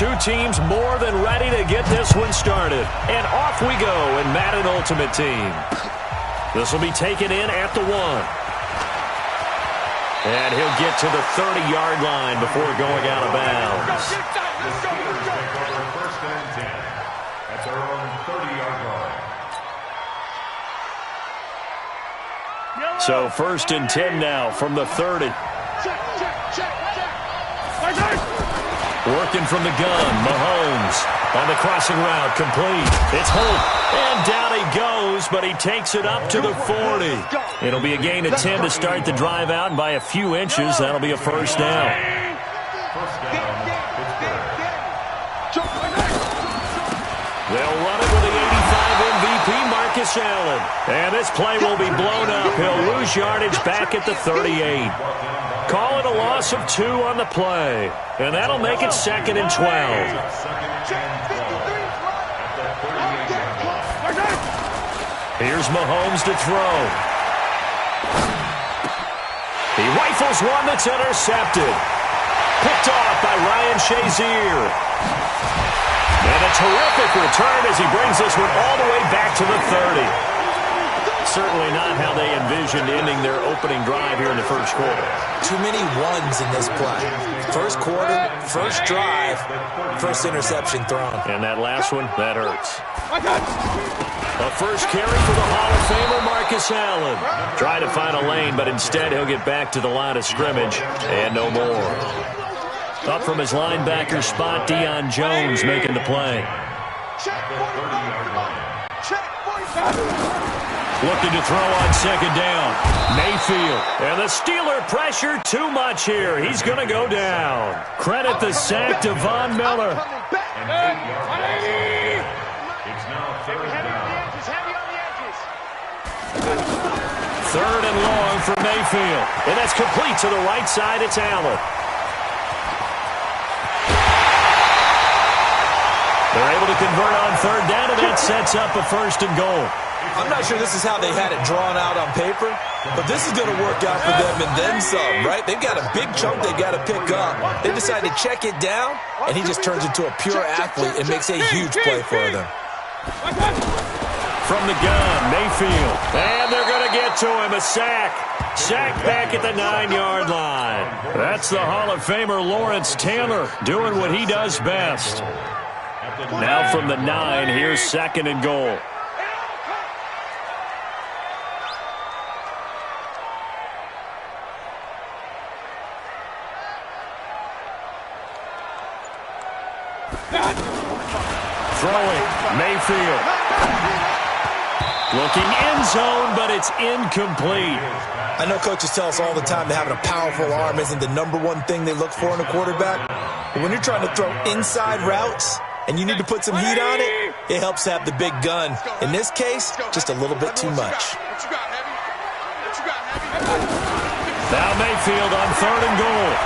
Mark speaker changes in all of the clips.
Speaker 1: two teams more than ready to get this one started. And off we go in Madden Ultimate Team. This will be taken in at the 1. And he'll get to the 30-yard line before going out of bounds.
Speaker 2: First and 10 at their own 30-yard line.
Speaker 1: So first and 10 now from the 30. Working from the gun, Mahomes on the crossing route, complete. It's Holt, and down he goes, but he takes it up to the 40. It'll be a gain of 10 to start the drive out, and by a few inches, that'll be a first down. They'll run it with the 85 MVP, Marcus Allen. And this play will be blown up. He'll lose yardage back at the 38. Call it a loss of 2 on the play. And that'll make it 2nd and 12. Here's Mahomes to throw. He rifles one that's intercepted. Picked off by Ryan Shazier. And a terrific return as he brings this one all the way back to the 30. Certainly not how they envisioned ending their opening drive here in the first quarter.
Speaker 3: Too many ones in this play. First quarter, first drive, first interception thrown.
Speaker 1: And that last one, that hurts. A first carry for the Hall of Famer, Marcus Allen. Try to find a lane, but instead he'll get back to the line of scrimmage and no more. Up from his linebacker spot, Deion Jones making the play. Looking to throw on second down. Mayfield. And the Steeler pressure too much here. He's going to go down. Credit the sack to Von Miller. Third and long for Mayfield. And that's complete to the right side. It's Allen. They're able to convert on third down, and that sets up a first and goal.
Speaker 3: I'm not sure this is how they had it drawn out on paper, but this is going to work out for them and then some, right? They've got a big chunk they've got to pick up. They decide to check it down, and he just turns into a pure athlete and makes a huge play for them.
Speaker 1: From the gun, Mayfield. And they're going to get to him, a sack. Sack back at the 9-yard line. That's the Hall of Famer Lawrence Taylor doing what he does best. Now from the 9, here's 2nd and goal. Throwing, Mayfield. Looking end zone, but it's incomplete.
Speaker 3: I know coaches tell us all the time that having a powerful arm isn't the #1 thing they look for in a quarterback. But when you're trying to throw inside routes and you need to put some heat on it, it helps have the big gun. In this case, just a little bit too much.
Speaker 1: Now Mayfield on 3rd and goal.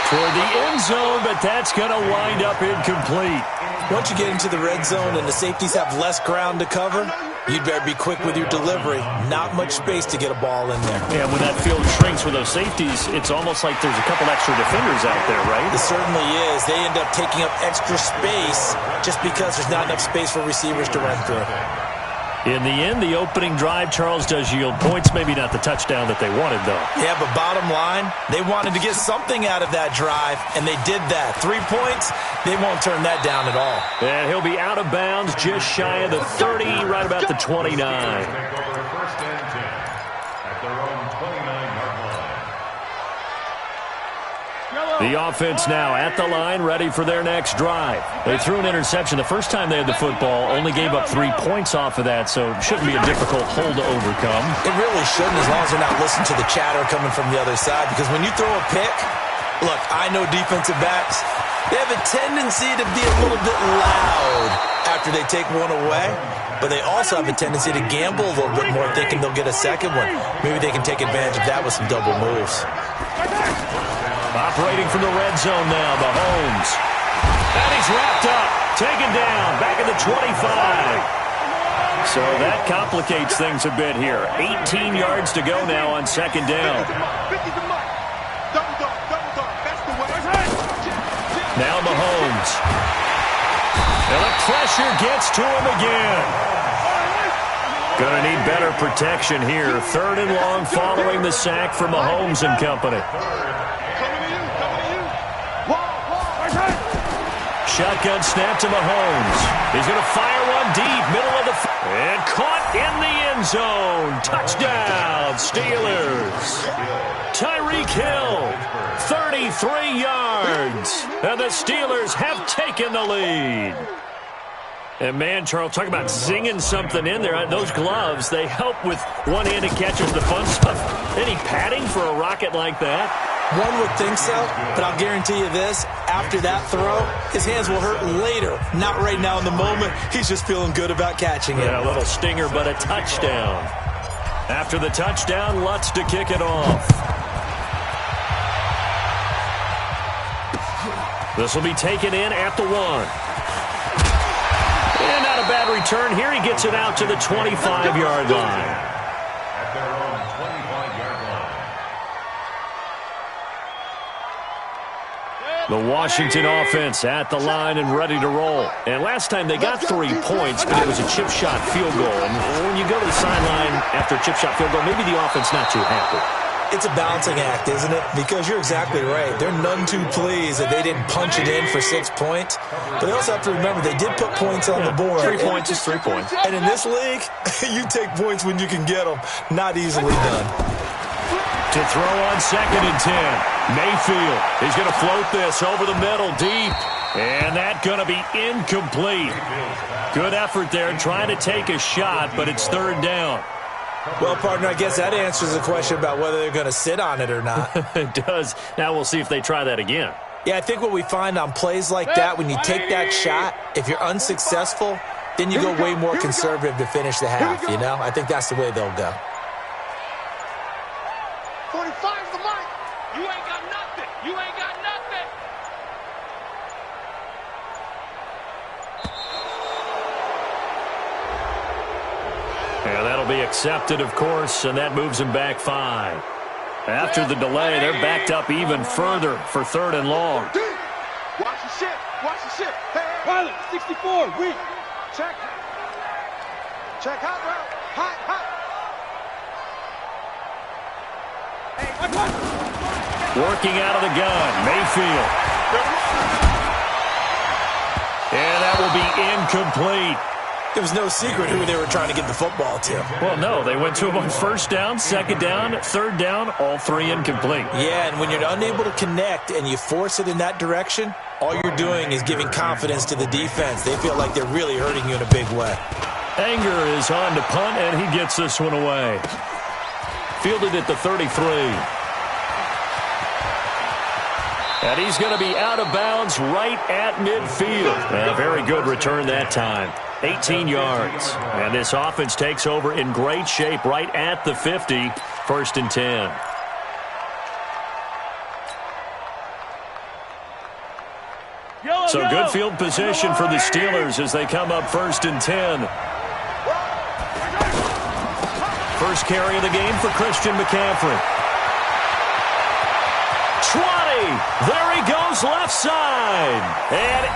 Speaker 1: Toward the end zone, but that's going to wind up incomplete.
Speaker 3: Once you get into the red zone and the safeties have less ground to cover, you'd better be quick with your delivery. Not much space to get a ball in there.
Speaker 1: Yeah, when that field shrinks with those safeties, it's almost like there's a couple extra defenders out there, right?
Speaker 3: It certainly is. They end up taking up extra space just because there's not enough space for receivers to run through.
Speaker 1: In the end, the opening drive, Charles, does yield points. Maybe not the touchdown that they wanted, though.
Speaker 3: Yeah, but bottom line, they wanted to get something out of that drive, and they did that. 3 points, they won't turn that down at all.
Speaker 1: And he'll be out of bounds just shy of the 30, right about the 29.
Speaker 2: First and 10 at their own 29-yard line.
Speaker 1: The offense now at the line, ready for their next drive. They threw an interception the first time they had the football, only gave up 3 points off of that, so it shouldn't be a difficult hole to overcome.
Speaker 3: It really shouldn't, as long as they're not listening to the chatter coming from the other side, because when you throw a pick, look, I know defensive backs, they have a tendency to be a little bit loud after they take one away, but they also have a tendency to gamble a little bit more, thinking they'll get a second one. Maybe they can take advantage of that with some double moves.
Speaker 1: Operating from the red zone now, Mahomes. And he's wrapped up, taken down, back at the 25. So that complicates things a bit here. 18 yards to go now on 2nd down. Now Mahomes. And the pressure gets to him again. Going to need better protection here. 3rd and long following the sack from Mahomes and company. Shotgun snap to Mahomes. He's going to fire one deep, middle of the and caught in the end zone. Touchdown, Steelers. Tyreek Hill, 33 yards. And the Steelers have taken the lead. And, man, Charles, talk about zinging something in there. Those gloves, they help with one-handed catches, the fun stuff. Any padding for a rocket like that?
Speaker 3: One would think so, but I'll guarantee you this. After that throw, his hands will hurt later. Not right now in the moment. He's just feeling good about catching it.
Speaker 1: Yeah, a little stinger, but a touchdown. After the touchdown, Lutz to kick it off. This will be taken in at the 1. And not a bad return here. He gets it out to the 25-yard line.
Speaker 2: At their own 25-yard line.
Speaker 1: The Washington offense at the line and ready to roll. And last time they got 3 points, but it was a chip shot field goal. And when you go to the sideline after a chip shot field goal, maybe the offense not too happy.
Speaker 3: It's a balancing act, isn't it? Because you're exactly right. They're none too pleased that they didn't punch it in for 6 points. But they also have to remember they did put points on the board.
Speaker 1: 3 points is 3 points.
Speaker 3: And in this league, you take points when you can get them. Not easily done.
Speaker 1: To throw on 2nd and 10. Mayfield. He's going to float this over the middle deep. And that's going to be incomplete. Good effort there trying to take a shot, but it's 3rd down.
Speaker 3: Well, partner, I guess that answers the question about whether they're going to sit on it or not.
Speaker 1: It does. Now we'll see if they try that again.
Speaker 3: Yeah, I think what we find on plays like that, when you take that shot, if you're unsuccessful, then you go way more conservative to finish the half, you know? I think that's the way they'll go.
Speaker 4: 45's the mark. You ain't got nothing. You ain't got nothing.
Speaker 1: And that'll be accepted, of course, and that moves them back 5. After the delay, they're backed up even further for 3rd and long.
Speaker 4: Watch the ship. Watch the ship. Hey, pilot, 64, weak. Check. Check hot route. Hot, hot. Hey,
Speaker 1: Working out of the gun, Mayfield. And that will be incomplete.
Speaker 3: It was no secret who they were trying to get the football to.
Speaker 1: Well, no, they went to him on 1st down, 2nd down, 3rd down, all 3 incomplete.
Speaker 3: Yeah, and when you're unable to connect and you force it in that direction, all you're doing is giving confidence to the defense. They feel like they're really hurting you in a big way.
Speaker 1: Anger is on to punt, and he gets this one away. Fielded at the 33. And he's going to be out of bounds right at midfield. A very good return that time. 18 yards. And this offense takes over in great shape right at the 50. 1st and 10. So good field position for the Steelers as they come up 1st and 10. First carry of the game for Christian McCaffrey. 20. There he goes left side. And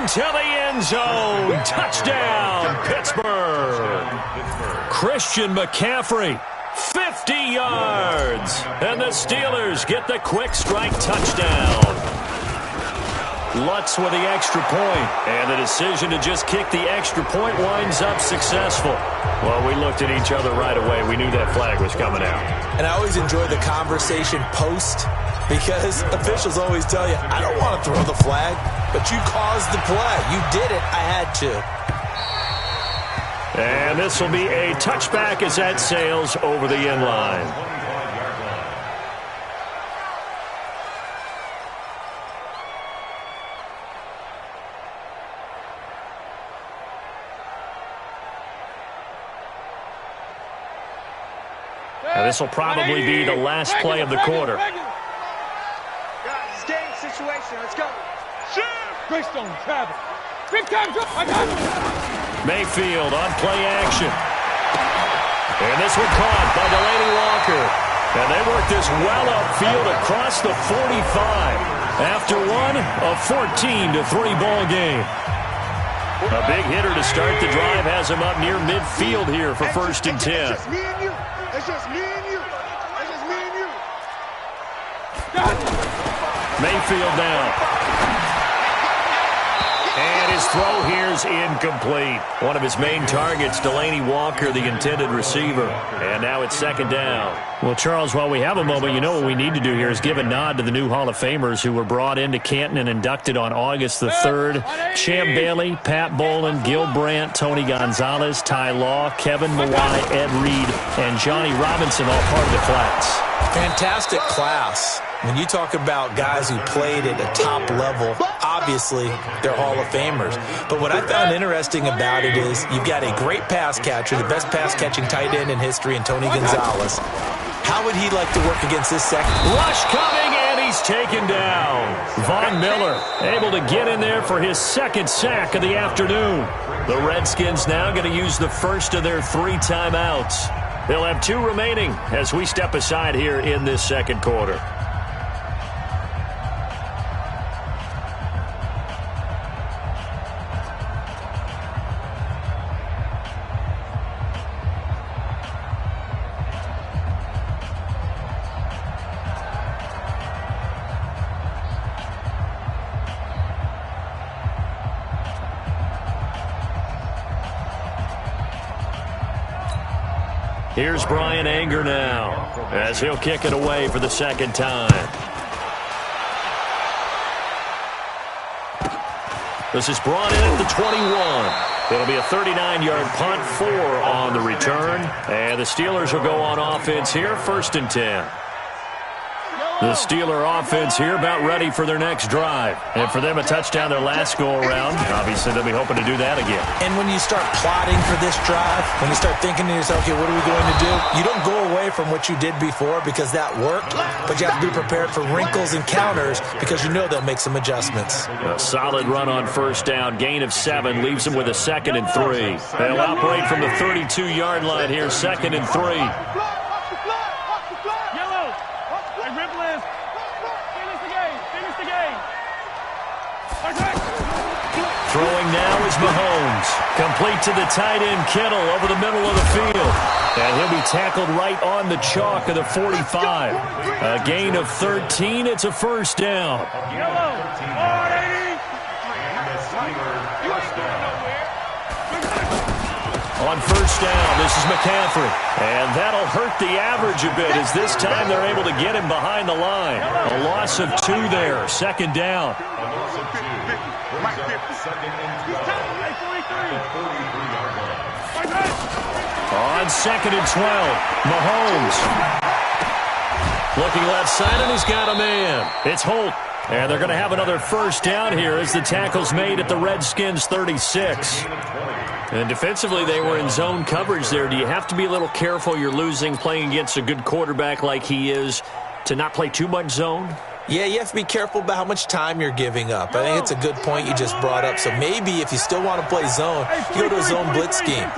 Speaker 1: into the end zone. Touchdown, Pittsburgh. Christian McCaffrey, 50 yards. And the Steelers get the quick strike touchdown. Lutz with the extra point. And the decision to just kick the extra point winds up successful. Well, we looked at each other right away. We knew that flag was coming out.
Speaker 3: And I always enjoy the conversation post, because officials always tell you, I don't want to throw the flag, but you caused the play. You did it. I had to.
Speaker 1: And this will be a touchback as that sails over the end line. Now this will probably be the last play of the quarter.
Speaker 4: Guys, it's game situation. Let's go. Greystone, travel. Big time drop. I got it.
Speaker 1: Mayfield on play action. And this one caught by Delaney Walker. And they work this well upfield across the 45. after one, a 14-3 ball game. A big hitter to start the drive has him up near midfield here for 1st and 10.
Speaker 4: It's just me and you. It's just me and you. It's just me and you.
Speaker 1: Mayfield down. And his throw here is incomplete. One of his main targets, Delaney Walker, the intended receiver. And now it's 2nd down.
Speaker 5: Well, Charles, while we have a moment, you know what we need to do here is give a nod to the new Hall of Famers who were brought into Canton and inducted on August the 3rd. Champ Bailey, Pat Bolin, Gil Brandt, Tony Gonzalez, Ty Law, Kevin Mawai, Ed Reed, and Johnny Robinson all part of the class.
Speaker 3: Fantastic class. When you talk about guys who played at a top level, obviously they're Hall of Famers. But what I found interesting about it is you've got a great pass catcher, the best pass-catching tight end in history, in Tony Gonzalez. How would he like to work against this second?
Speaker 1: Rush coming, and he's taken down. Von Miller able to get in there for his 2nd sack of the afternoon. The Redskins now going to use the first of their 3 timeouts. They'll have 2 remaining as we step aside here in this 2nd quarter. Here's Brian Anger now as he'll kick it away for the 2nd time. This is brought in at the 21. It'll be a 39-yard punt, 4 on the return. And the Steelers will go on offense here, 1st and 10. The Steeler offense here about ready for their next drive. And for them, a touchdown their last go-around. Obviously, they'll be hoping to do that again.
Speaker 3: And when you start plotting for this drive, when you start thinking to yourself, okay, what are we going to do? You don't go away from what you did before because that worked, but you have to be prepared for wrinkles and counters because you know they'll make some adjustments.
Speaker 1: A solid run on 1st down. Gain of 7 leaves them with a 2nd and 3. They'll operate from the 32-yard line here, 2nd and 3. Throwing now is Mahomes. Complete to the tight end, Kittle, over the middle of the field. And he'll be tackled right on the chalk of the 45. A gain of 13. It's a 1st down. On 1st down, this is McCaffrey. And that'll hurt the average a bit as this time they're able to get him behind the line. A loss of 2 there, 2nd down. On 2nd and 12, Mahomes. Looking left side, and he's got a man. It's Holt. And they're going to have another 1st down here as the tackle's made at the Redskins' 36. And defensively, they were in zone coverage there. Do you have to be a little careful? You're losing, playing against a good quarterback like he is, to not play too much zone?
Speaker 3: Yeah, you have to be careful about how much time you're giving up. I think it's a good point you just brought up. So maybe if you still want to play zone, you go to a zone blitz scheme.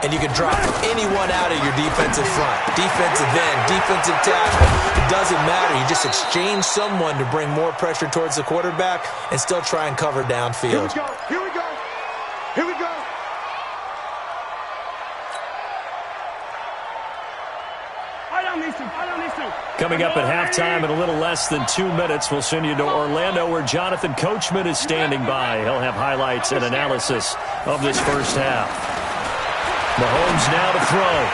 Speaker 3: And you can drop anyone out of your defensive front. Defensive end, defensive tackle. It doesn't matter. You just exchange someone to bring more pressure towards the quarterback and still try and cover downfield.
Speaker 4: Here we go. Here we go.
Speaker 1: Coming up at halftime in a little less than 2 minutes, we'll send you to Orlando where Jonathan Coachman is standing by. He'll have highlights and analysis of this 1st half. Mahomes now to throw.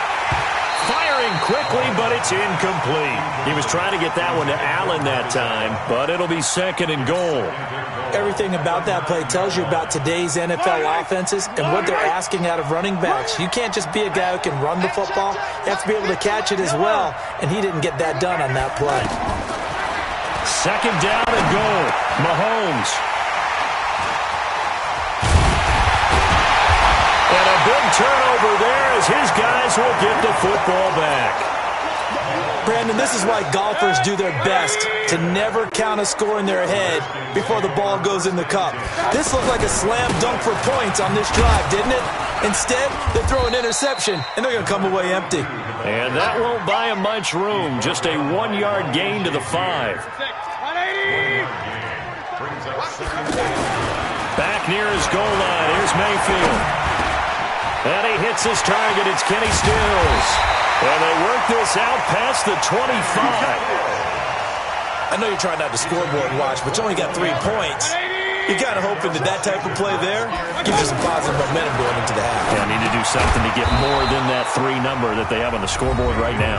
Speaker 1: Firing quickly, but it's incomplete. He was trying to get that one to Allen that time, but it'll be 2nd and goal.
Speaker 3: Everything about that play tells you about today's NFL offenses and what they're asking out of running backs. You can't just be a guy who can run the football. You have to be able to catch it as well, and he didn't get that done on that play.
Speaker 1: 2nd down and goal. Mahomes. And a big turnover there as his guys will get the football back.
Speaker 3: Brandon, this is why golfers do their best to never count a score in their head before the ball goes in the cup. This looked like a slam dunk for points on this drive, didn't it? Instead, they throw an interception, and they're going to come away empty.
Speaker 1: And that won't buy him much room. Just a 1-yard gain to the 5.
Speaker 5: Back near his goal line. Here's Mayfield. And he hits his target. It's Kenny Stills. And they work this out past the 25.
Speaker 3: I know you're trying not to scoreboard watch, but you only got 3 points. You're kind of hoping that type of play there gives you some positive momentum going into the half.
Speaker 5: Yeah, need to do something to get more than that 3 number that they have on the scoreboard right now.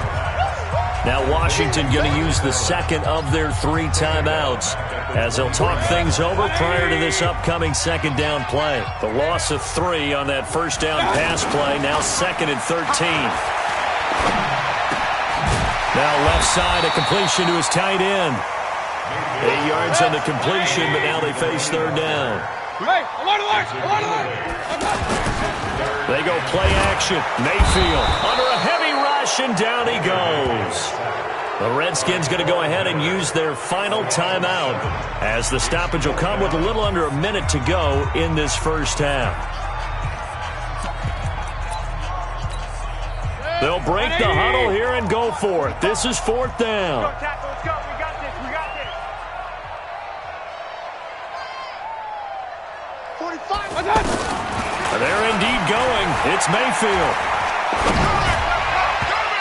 Speaker 5: Now Washington going to use the second of their 3 timeouts as they'll talk things over prior to this upcoming second down play. The loss of 3 on that first down pass play, now 2nd and 13. Now left side, a completion to his tight end. 8 yards on the completion, but now they face third down. They go play action. Mayfield under a heavy rush, and down he goes. The Redskins going to go ahead and use their final timeout as the stoppage will come with a little under a minute to go in this first half. They'll break the huddle here and go for it. This is 4th down.
Speaker 4: Let's go. We got this. 45.
Speaker 5: They're indeed going. It's Mayfield.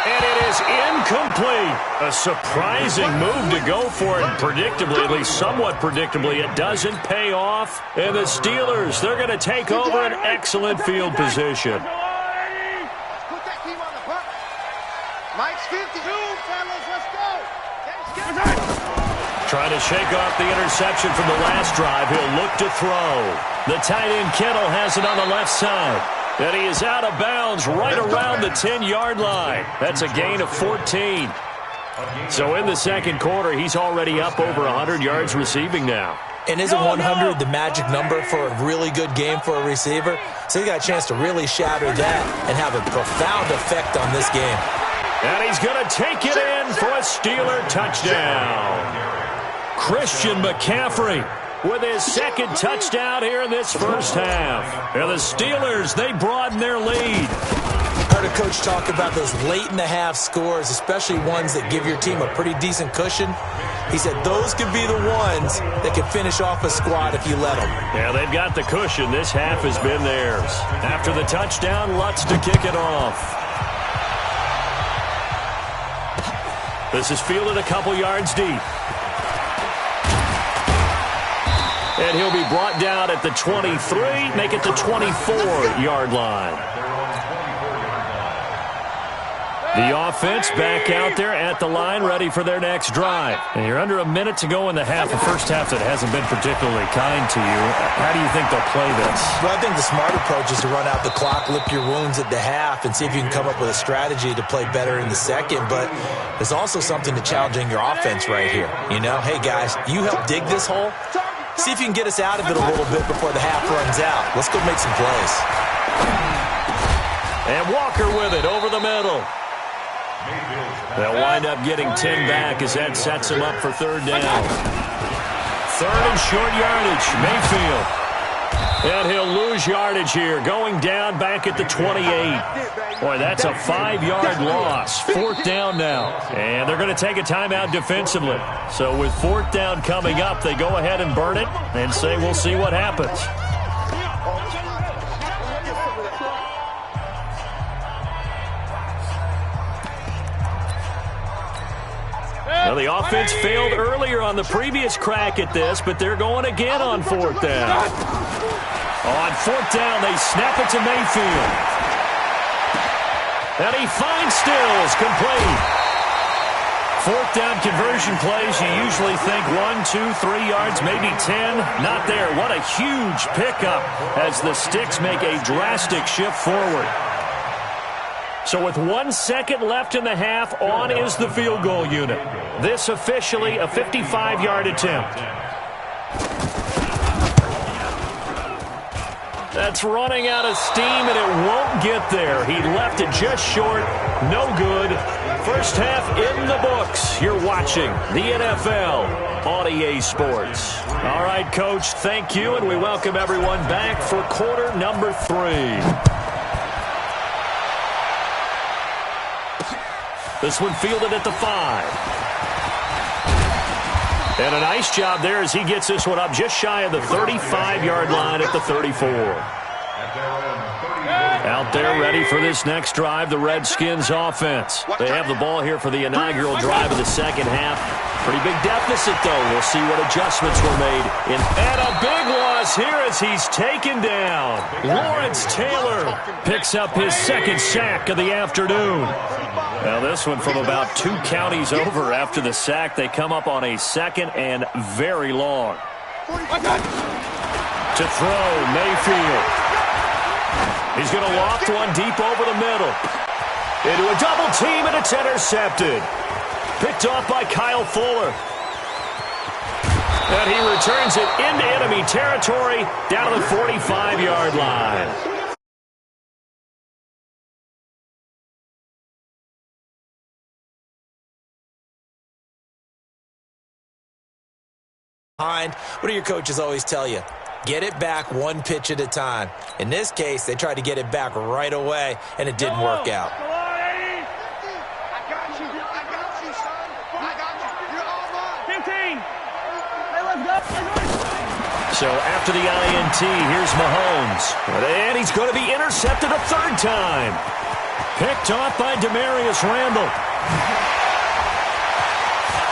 Speaker 5: And it is incomplete. A surprising move to go for it. Predictably, at least somewhat predictably, it doesn't pay off. And the Steelers, they're going to take over an excellent field position.
Speaker 4: Put that team on the puck. Mike's 52, fellas. Let's go.
Speaker 5: Trying to shake off the interception from the last drive. He'll look to throw. The tight end Kittle has it on the left side. And he is out of bounds right around the 10-yard line. That's a gain of 14. So in the second quarter, he's already up over 100 yards receiving now.
Speaker 3: And isn't 100 the magic number for a really good game for a receiver? So he got a chance to really shatter that and have a profound effect on this game.
Speaker 5: And he's going to take it in for a Steeler touchdown. Christian McCaffrey with his second touchdown here in this first half. And the Steelers, they broaden their lead.
Speaker 3: Heard a coach talk about those late-in-the-half scores, especially ones that give your team a pretty decent cushion. He said those could be the ones that can finish off a squad if you let them.
Speaker 5: Yeah, they've got the cushion. This half has been theirs. After the touchdown, Lutz to kick it off. This is fielded a couple yards deep. And he'll be brought down at the 23, make it the 24-yard line. The offense back out there at the line, ready for their next drive. And you're under a minute to go in the half, the first half that hasn't been particularly kind to you. How do you think they'll play this?
Speaker 3: Well, I think the smart approach is to run out the clock, lick your wounds at the half, and see if you can come up with a strategy to play better in the second. But there's also something to challenging your offense right here. You know, hey, guys, you help dig this hole. See if you can get us out of it a little bit before the half runs out. Let's go make some plays.
Speaker 5: And Walker with it over the middle. They'll wind up getting 10 back as that sets him up for third down. Third and short yardage, Mayfield. And he'll lose yardage here, going down back at the 28. Boy, that's a 5-yard loss. 4th down now. And they're going to take a timeout defensively. So with 4th down coming up, they go ahead and burn it and say we'll see what happens. Well, the offense failed earlier on the previous crack at this, but they're going again on 4th down. On 4th down, they snap it to Mayfield. And he finds Stills, complete. 4th down conversion plays, you usually think 1, 2, 3 yards, maybe 10. Not there. What a huge pickup as the Sticks make a drastic shift forward. So with 1 second left in the half, on is the field goal unit. This officially a 55-yard attempt. That's running out of steam, and it won't get there. He left it just short. No good. First half in the books. You're watching the NFL on EA Sports. All right, Coach, thank you, and we welcome everyone back for quarter number 3. This one fielded at the 5. And a nice job there as he gets this one up just shy of the 35-yard line at the 34. Out there ready for this next drive, the Redskins offense. They have the ball here for the inaugural drive of the second half. Pretty big deficit, though. We'll see what adjustments were made. And a big loss here as he's taken down. Lawrence Taylor picks up his second sack of the afternoon. Now this one from about 2 counties over after the sack. They come up on a second and very long. To throw, Mayfield. He's going to loft one deep over the middle. Into a double team, and it's intercepted. Picked off by Kyle Fuller. And he returns it into enemy territory down to the 45-yard line.
Speaker 3: What do your coaches always tell you? Get it back one pitch at a time. In this case, they tried to get it back right away, and it didn't work out.
Speaker 4: I got you. I got you, son. I got you. You're all mine. 15. Hey, let's go.
Speaker 5: So after the INT, here's Mahomes. And he's going to be intercepted a third time. Picked off by Demarius Randall.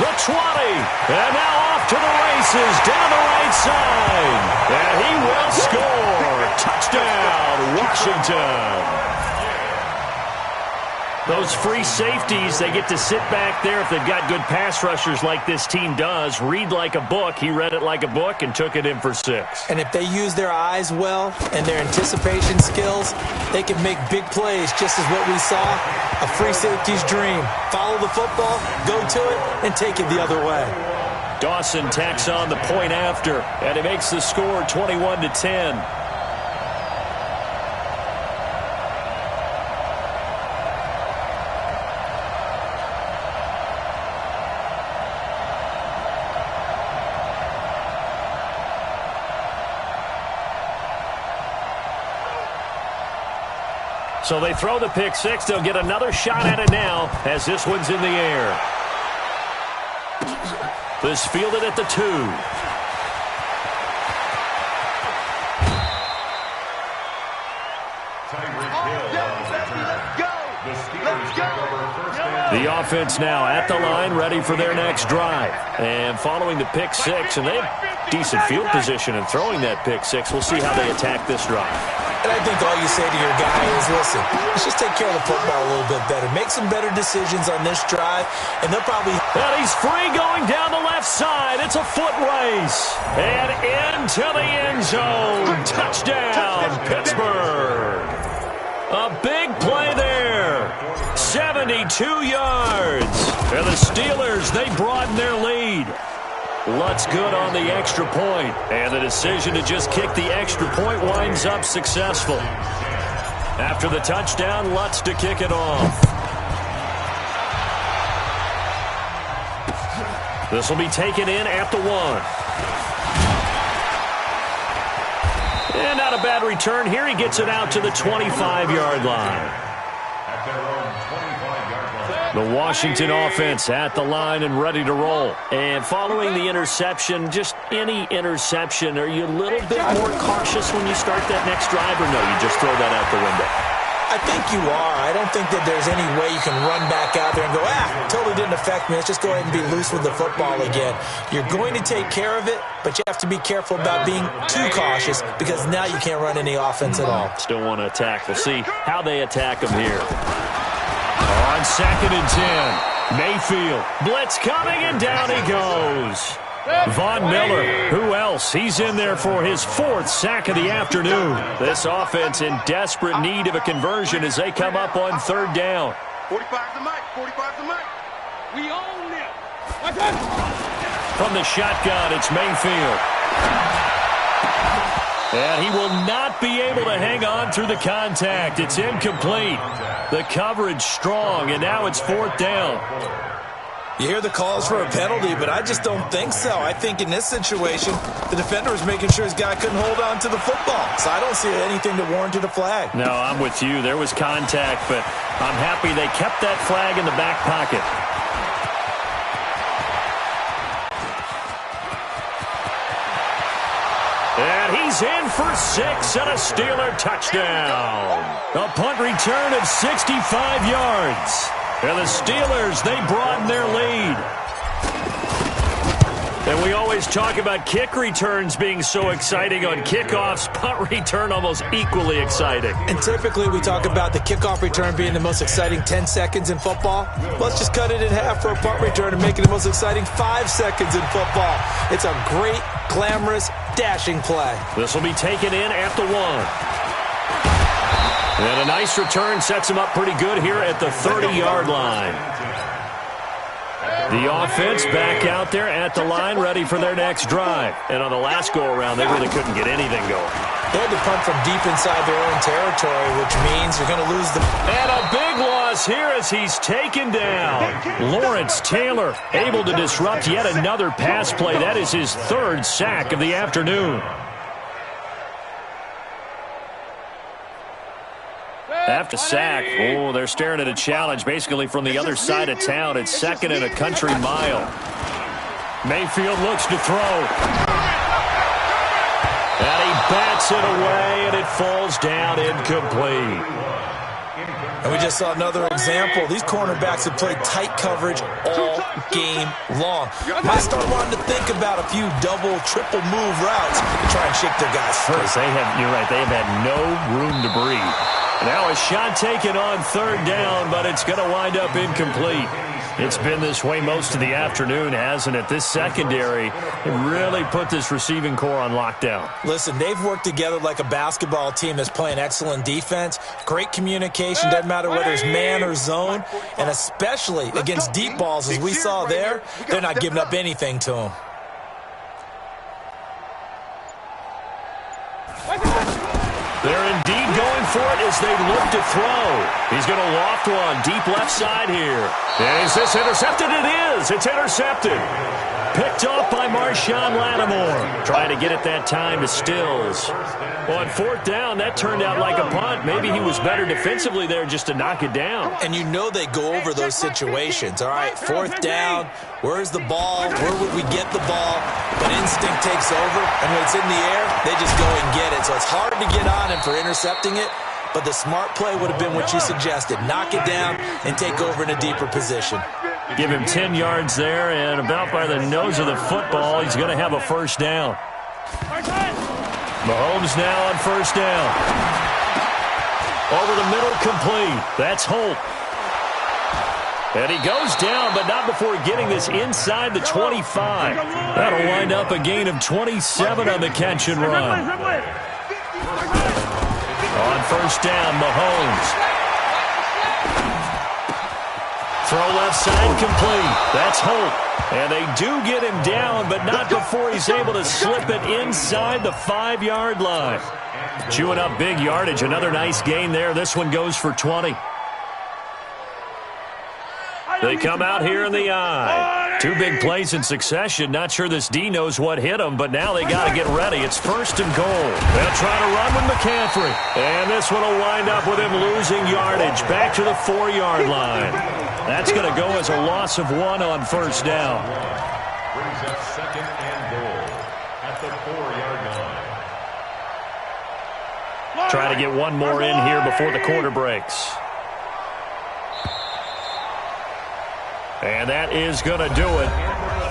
Speaker 5: The 20, and now off to the races, down the right side. And he will score. Touchdown, Washington. Those free safeties, they get to sit back there if they've got good pass rushers like this team does. Read like a book. He read it like a book and took it in for 6.
Speaker 3: And if they use their eyes well and their anticipation skills, they can make big plays, just as what we saw. A free safety's dream. Follow the football, go to it, and take it the other way.
Speaker 5: Dawson tacks on the point after, and it makes the score 21-10. So they throw the pick 6. They'll get another shot at it now as this one's in the air. This fielded at the 2. The offense now at the line, ready for their next drive. And following the pick 6, and they have decent field position in throwing that pick 6. We'll see how they attack this drive.
Speaker 3: And I think all you say to your guy is, listen, let's just take care of the football a little bit better. Make some better decisions on this drive, and they'll probably...
Speaker 5: And he's free going down the left side. It's a foot race. And into the end zone. Touchdown, Pittsburgh. A big play there. 72 yards. And the Steelers, they broaden their lead. Lutz good on the extra point, and the decision to just kick the extra point winds up successful. After the touchdown, Lutz to kick it off. This will be taken in at the 1. And not a bad return here. He gets it out to the 25-yard line. The Washington offense at the line and ready to roll. And following the interception, just any interception, are you a little bit more cautious when you start that next drive, or no, you just throw that out the window?
Speaker 3: I think you are. I don't think that there's any way you can run back out there and go, totally didn't affect me. Let's just go ahead and be loose with the football again. You're going to take care of it, but you have to be careful about being too cautious because now you can't run any offense at all.
Speaker 5: Still want to attack. We'll see how they attack them here. On 2nd and 10, Mayfield. Blitz coming, and down he goes. Von Miller, who else? He's in there for his 4th sack of the afternoon. This offense in desperate need of a conversion as they come up on 3rd down.
Speaker 4: 45 to Mike. 45 to Mike. We own it.
Speaker 5: From the shotgun, it's Mayfield. And he will not be able to hang on through the contact. It's incomplete. The coverage strong, and now it's 4th down.
Speaker 3: You hear the calls for a penalty, but I just don't think so. I think in this situation, the defender was making sure his guy couldn't hold on to the football. So I don't see anything that warranted a flag.
Speaker 5: No, I'm with you. There was contact, but I'm happy they kept that flag in the back pocket. he's in for 6 and a Steeler touchdown. A punt return of 65 yards. And the Steelers, they broaden their lead. And we always talk about kick returns being so exciting on kickoffs. Punt return almost equally exciting.
Speaker 3: And typically we talk about the kickoff return being the most exciting 10 seconds in football. Let's just cut it in half for a punt return and make it the most exciting 5 seconds in football. It's a great, glamorous, dashing play.
Speaker 5: This will be taken in at the 1. And a nice return sets him up pretty good here at the 30-yard line. The offense back out there at the line, ready for their next drive. And on the last go-around, they really couldn't get anything going.
Speaker 3: They had to punt from deep inside their own territory, which means you're going to lose the...
Speaker 5: And a big loss here as he's taken down. Lawrence Taylor able to disrupt yet another pass play. That is his 3rd sack of the afternoon. After sack, they're staring at a challenge basically from the other side of town. It's 2nd and a country mile. Mayfield looks to throw. And he bats it away, and it falls down incomplete.
Speaker 3: And we just saw another example. These cornerbacks have played tight coverage all game long. Might start wanting to think about a few double, triple move routes to try and shake their guys first.
Speaker 5: You're right, they have had no room to breathe. Now a shot taken on 3rd down, but it's going to wind up incomplete. It's been this way most of the afternoon, hasn't it? This secondary really put this receiving core on lockdown.
Speaker 3: Listen, they've worked together like a basketball team that's playing excellent defense. Great communication, doesn't matter whether it's man or zone. And especially against deep balls, as we saw there, they're not giving up anything to them.
Speaker 5: They're indeed going for it as they look to throw. He's going to loft one deep left side here. And is this intercepted? It is. It's intercepted. Picked off by Marshawn Lattimore. Trying to get it that time to Stills. On 4th down, that turned out like a punt. Maybe he was better defensively there just to knock it down.
Speaker 3: And you know they go over those situations. All right, 4th down, where's the ball? Where would we get the ball? But instinct takes over, and when it's in the air, they just go and get it. So it's hard to get on him for intercepting it, but the smart play would have been what you suggested. Knock it down and take over in a deeper position.
Speaker 5: Give him 10 yards there, and about by the nose of the football, he's going to have a 1st down. Mahomes now on 1st down. Over the middle, complete. That's Holt. And he goes down, but not before getting this inside the 25. That'll wind up a gain of 27 on the catch and run. On 1st down, Mahomes. Throw left side complete. That's Holt. And they do get him down, but not before he's able to slip it inside the 5-yard line. Chewing up big yardage. Another nice gain there. This one goes for 20. They come out here in the eye. 2 big plays in succession. Not sure this D knows what hit him, but now they got to get ready. It's 1st and goal. They'll try to run with McCaffrey. And this one will wind up with him losing yardage. Back to the 4-yard line. That's going to go as a loss of 1 on 1st down.
Speaker 2: Brings up 2nd and goal at the 4-yard line.
Speaker 5: Try to get one more in here before the quarter breaks. And that is going to do it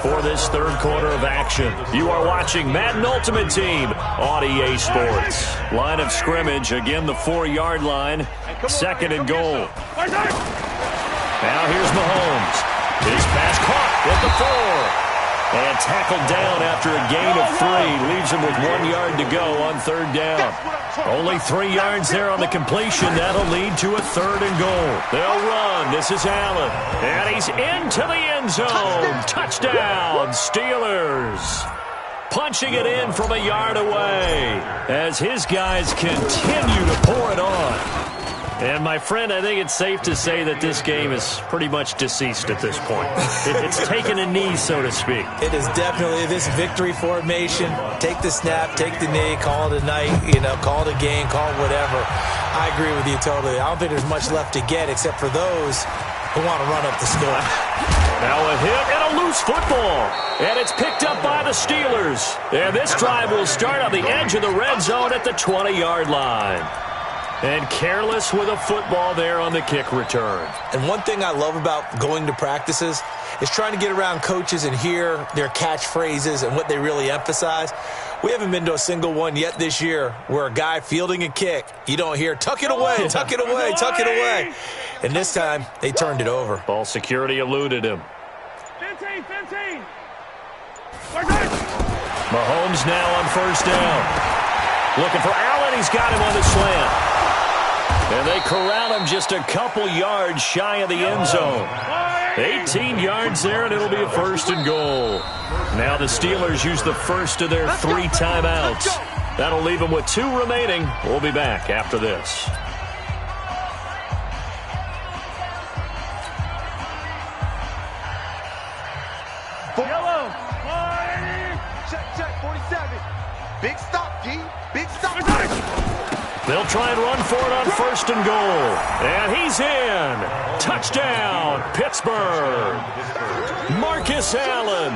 Speaker 5: for this 3rd quarter of action. You are watching Madden Ultimate Team on EA Sports. Line of scrimmage, again the 4-yard line, 2nd and goal. Now here's Mahomes. His pass caught at the 4. And tackled down after a gain of 3. Leaves him with 1 yard to go on 3rd down. Only 3 yards there on the completion. That'll lead to a 3rd and goal. They'll run. This is Allen. And he's into the end zone. Touchdown, Steelers. Punching it in from a yard away as his guys continue to pour it on. And, my friend, I think it's safe to say that this game is pretty much deceased at this point. It's taken a knee, so to speak.
Speaker 3: It is definitely this victory formation. Take the snap, take the knee, call it a night, call it a game, call it whatever. I agree with you totally. I don't think there's much left to get except for those who want to run up the score.
Speaker 5: Now a hit and a loose football. And it's picked up by the Steelers. And this drive will start on the edge of the red zone at the 20-yard line. And careless with a football there on the kick return.
Speaker 3: And one thing I love about going to practices is trying to get around coaches and hear their catchphrases and what they really emphasize. We haven't been to a single one yet this year where a guy fielding a kick, you don't hear, tuck it away, tuck it away, tuck it away. And this time, they turned it over.
Speaker 5: Ball security eluded him.
Speaker 4: 15.
Speaker 5: Mahomes now on first down. Looking for Allen. He's got him on the slant. And they corral him just a couple yards shy of the end zone. 18 yards there, and it'll be a first and goal. Now the Steelers use the first of their 3 timeouts. That'll leave them with 2 remaining. We'll be back after this.
Speaker 4: Yellow. Check, 47. Big stop, D. Big stop.
Speaker 5: They'll try and run for it on first and goal. And he's in. Touchdown, Pittsburgh. Marcus Allen,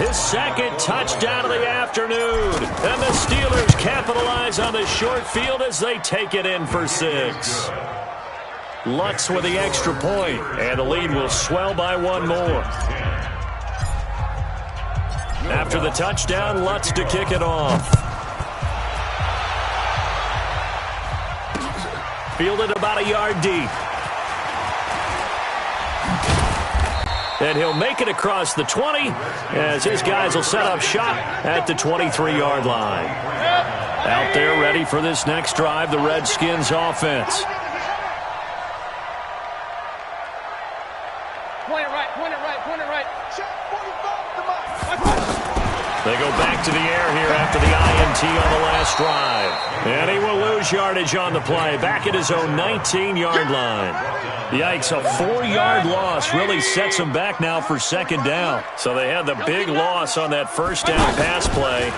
Speaker 5: his second touchdown of the afternoon. And the Steelers capitalize on the short field as they take it in for 6. Lutz with the extra point, and the lead will swell by 1 more. After the touchdown, Lutz to kick it off. Fielded about a yard deep. And he'll make it across the 20 as his guys will set up shop at the 23-yard line. Out there ready for this next drive, the Redskins offense.
Speaker 4: Point it right. Check, 45, come on.
Speaker 5: They go back to the air here after the INT on the last drive. And he will lose yardage on the play, back at his own 19-yard line. Yikes, a 4-yard loss really sets him back now for second down. So they had the big loss on that first down pass play.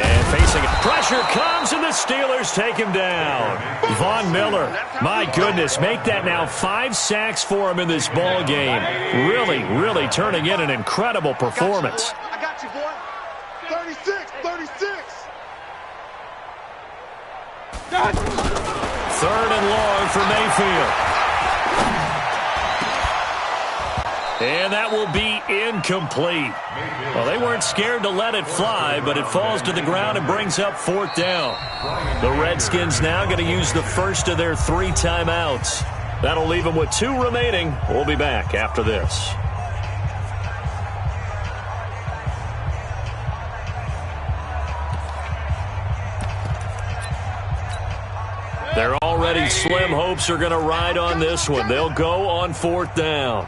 Speaker 5: And facing it, pressure comes, and the Steelers take him down. Von Miller, my goodness, make that now 5 sacks for him in this ball game. Really turning in an incredible performance.
Speaker 4: I got you, boy. 36.
Speaker 5: Third and long for Mayfield. And that will be incomplete. Well, they weren't scared to let it fly, but it falls to the ground and brings up 4th down. The Redskins now going to use the first of their 3 timeouts. That'll leave them with 2 remaining. We'll be back after this. Their already slim hopes are going to ride on this one. They'll go on 4th down.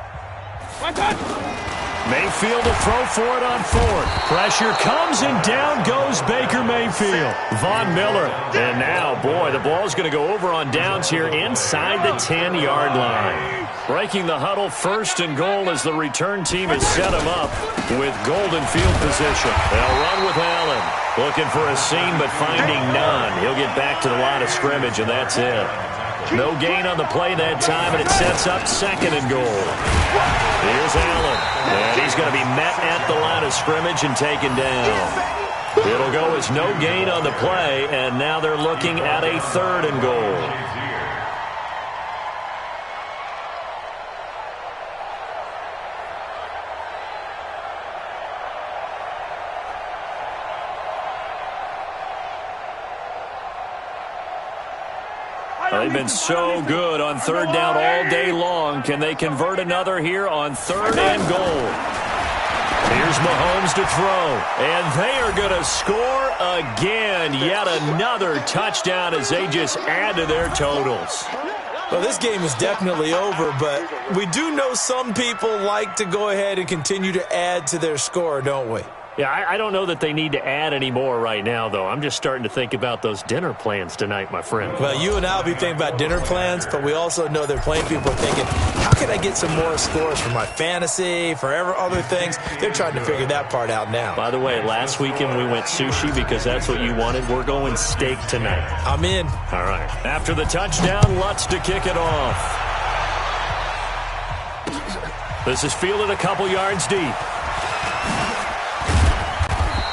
Speaker 5: Mayfield to throw for it on 4th. Pressure comes, and down goes Baker Mayfield. Von Miller. And now, boy, the ball's going to go over on downs here inside the 10-yard line. Breaking the huddle, first and goal as the return team has set him up with golden field position. They'll run with Allen. Looking for a seam, but finding none. He'll get back to the line of scrimmage, and that's it. No gain on the play that time, and it sets up second and goal. Here's Allen. And he's going to be met at the line of scrimmage and taken down. It'll go as no gain on the play, and now they're looking at a third and goal. They've been so good on 3rd down all day long. Can they convert another here on 3rd and goal? Here's Mahomes to throw. And they are going to score again. Yet another touchdown as they just add to their totals.
Speaker 3: Well, this game is definitely over, but we do know some people like to go ahead and continue to add to their score, don't we?
Speaker 5: Yeah, I don't know that they need to add any more right now, though. I'm just starting to think about those dinner plans tonight, my friend.
Speaker 3: Well, you and I will be thinking about dinner plans, but we also know they're playing people are thinking, how can I get some more scores for my fantasy, for other things? They're trying to figure that part out now.
Speaker 5: By the way, last weekend we went sushi because that's what you wanted. We're going steak tonight.
Speaker 3: I'm in.
Speaker 5: All right. After the touchdown, Lutz to kick it off. This is fielded a couple yards deep.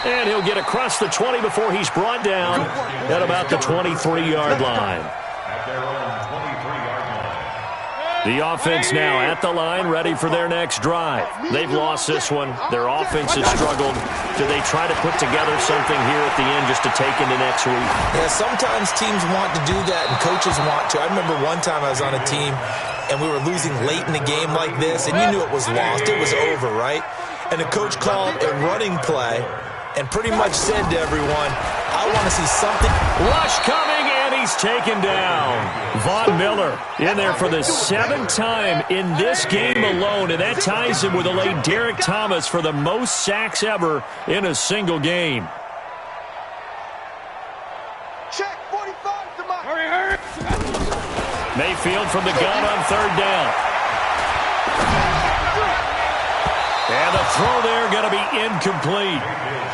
Speaker 5: And he'll get across the 20 before he's brought down at about the 23-yard line.
Speaker 2: At their own 23-yard line.
Speaker 5: The offense now at the line, ready for their next drive. They've lost this one. Their offense has struggled. Do they try to put together something here at the end just to take into next week?
Speaker 3: Yeah, sometimes teams want to do that, and coaches want to. I remember one time I was on a team, and we were losing late in the game like this, and you knew it was lost. It was over, right? And the coach called a running play and pretty much said to everyone, I want to see something.
Speaker 5: Rush coming, and he's taken down. Von Miller in there for the 7th time in this game alone, and that ties him with the late Derek Thomas for the most sacks ever in a single game.
Speaker 4: Check 45 to my. Hurry.
Speaker 5: Mayfield from the gun on 3rd down. And the throw there going to be incomplete.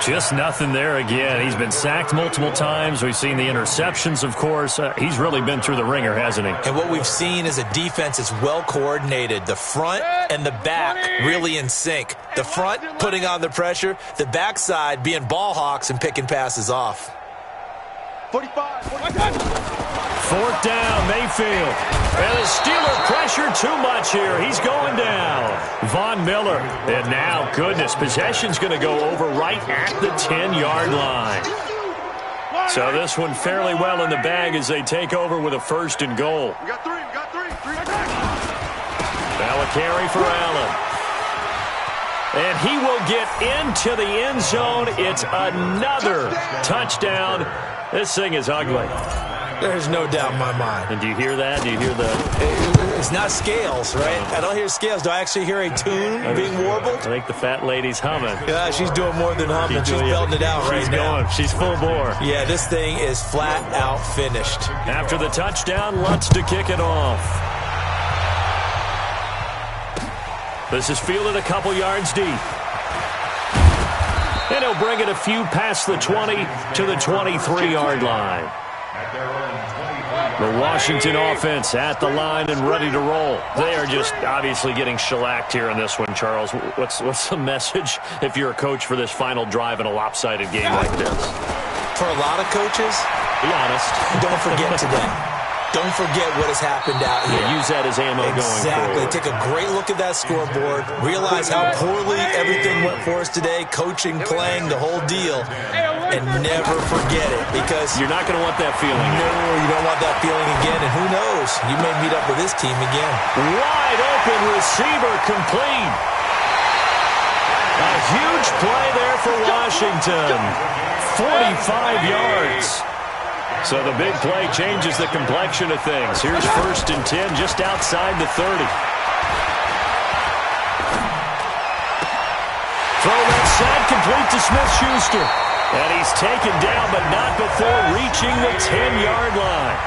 Speaker 5: Just nothing there again. He's been sacked multiple times. We've seen the interceptions, of course. He's really been through the ringer, hasn't he?
Speaker 3: And what we've seen is a defense that's well coordinated. The front and the back really in sync. The front putting on the pressure. The backside being ball hawks and picking passes off.
Speaker 4: 45.
Speaker 5: 4th down, Mayfield. And the Steeler pressure too much here. He's going down. Von Miller. And now, goodness, possession's going to go over right at the 10-yard line. So this one fairly well in the bag as they take over with a 1st and goal.
Speaker 4: We got three.
Speaker 5: Now a carry for Allen. And he will get into the end zone. It's another touchdown. This thing is ugly.
Speaker 3: There's no doubt in my mind.
Speaker 5: And do you hear that? Do you hear the...
Speaker 3: It's not scales, right? I don't hear scales. Do I actually hear a tune being warbled?
Speaker 5: I think the fat lady's humming.
Speaker 3: Yeah, she's doing more than humming. She's belting it out right now.
Speaker 5: She's full bore.
Speaker 3: Yeah, this thing is flat out finished.
Speaker 5: After the touchdown, Lutz to kick it off. This is fielded a couple yards deep. And he'll bring it a few past the 20 to the 23-yard line. The Washington offense at the line and ready to roll. They are just obviously getting shellacked here in this one, Charles. What's the message if you're a coach for this final drive in a lopsided game like this?
Speaker 3: For a lot of coaches,
Speaker 5: be honest.
Speaker 3: Don't forget today. Don't forget what has happened out here.
Speaker 5: Yeah, use that as ammo going forward.
Speaker 3: Exactly. Take a great look at that scoreboard. Realize how poorly everything went for us today. Coaching, playing, the whole deal. And never forget it, because
Speaker 5: you're not going to want that feeling.
Speaker 3: No, you don't want that feeling again. And who knows? You may meet up with this team again.
Speaker 5: Wide open receiver complete. A huge play there for Washington. 45 yards. So the big play changes the complexion of things. Here's 1st and 10 just outside the 30. Throw left side complete to Smith-Schuster. And he's taken down, but not before reaching the 10-yard line.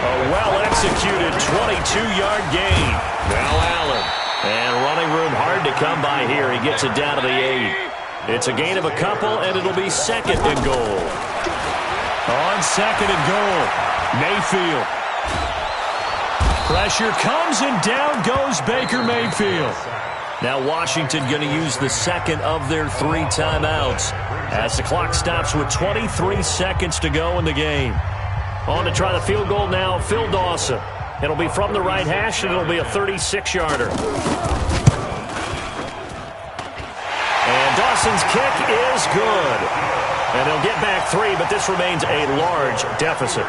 Speaker 5: A well-executed 22-yard gain. Now Allen. And running room hard to come by here. He gets it down to the 8. It's a gain of a couple, and it'll be 2nd and goal. On 2nd and goal, Mayfield. Pressure comes, and down goes Baker Mayfield. Now Washington going to use the 2nd of their 3 timeouts as the clock stops with 23 seconds to go in the game. On to try the field goal now, Phil Dawson. It'll be from the right hash, and it'll be a 36-yarder. And Dawson's kick is good. And they'll get back 3, but this remains a large deficit.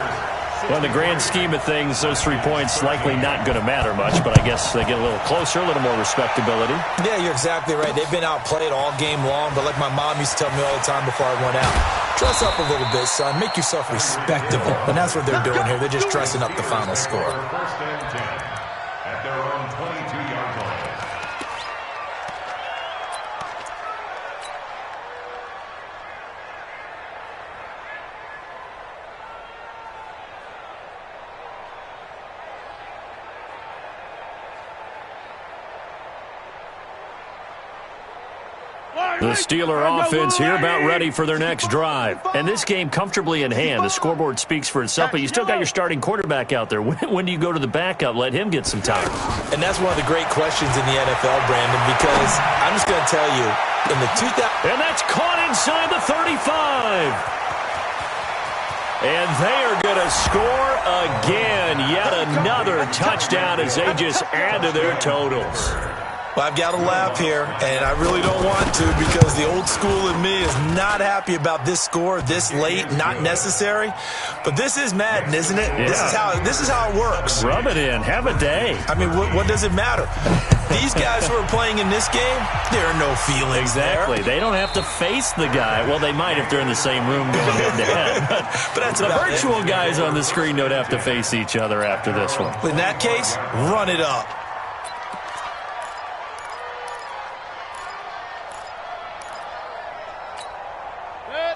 Speaker 5: Well, in the grand scheme of things, those 3 points likely not going to matter much, but I guess they get a little closer, a little more respectability.
Speaker 3: Yeah, you're exactly right. They've been outplayed all game long, but like my mom used to tell me all the time before I went out, dress up a little bit, son. Make yourself respectable. And that's what they're doing here. They're just dressing up the final score.
Speaker 2: 1st and 10 at their own 22-yard line.
Speaker 5: The Steeler offense here about ready for their next drive. And this game comfortably in hand. The scoreboard speaks for itself, but you still got your starting quarterback out there. When do you go to the backup? Let him get some time.
Speaker 3: And that's one of the great questions in the NFL, Brandon, because I'm just going to tell you, in the 2000...
Speaker 5: And that's caught inside the 35. And they are going to score again. Yet another touchdown as they just add to their totals.
Speaker 3: Well, I've got to laugh here, and I really don't want to because the old school in me is not happy about this score this late, not necessary. But this is Madden, isn't it?
Speaker 5: Yeah.
Speaker 3: This is how it works.
Speaker 5: Rub it in. Have a day.
Speaker 3: I mean, what does it matter? These guys who are playing in this game, there are no feelings
Speaker 5: Exactly.
Speaker 3: there.
Speaker 5: They don't have to face the guy. Well, they might if they're in the same room going head-to-head.
Speaker 3: But that's
Speaker 5: the
Speaker 3: about
Speaker 5: virtual
Speaker 3: it.
Speaker 5: guys on the screen don't have to face each other after this one.
Speaker 3: In that case, run it up.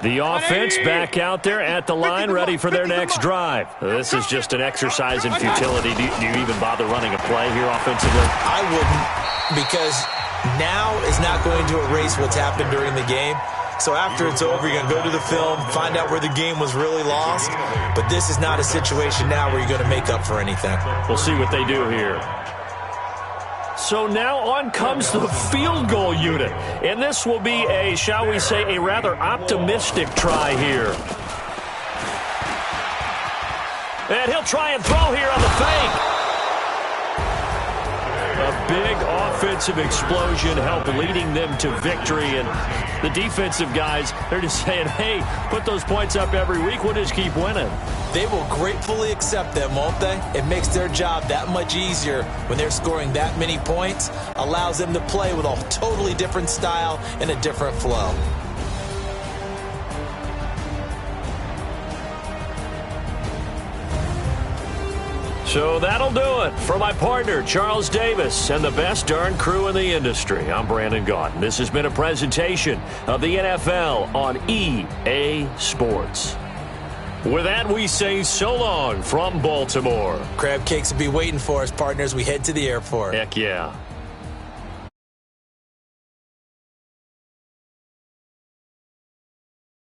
Speaker 5: The offense back out there at the line, ready for their next drive. This is just an exercise in futility. Do you even bother running a play here offensively?
Speaker 3: I wouldn't, because now is not going to erase what's happened during the game. So after it's over, you're going to go to the film, find out where the game was really lost. But this is not a situation now where you're going to make up for anything.
Speaker 5: We'll see what they do here. So now on comes the field goal unit. And this will be a, shall we say, a rather optimistic try here. And he'll try and throw here on the fake. A big offensive explosion helped leading them to victory. And the defensive guys, they're just saying, hey, put those points up every week. We'll just keep winning.
Speaker 3: They will gratefully accept them, won't they? It makes their job that much easier when they're scoring that many points. Allows them to play with a totally different style and a different flow.
Speaker 5: So that'll do it. For my partner, Charles Davis, and the best darn crew in the industry, I'm Brandon Gaudin. This has been a presentation of the NFL on EA Sports. With that, we say so long from Baltimore.
Speaker 3: Crab cakes will be waiting for us, partners. We head to the airport.
Speaker 5: Heck yeah.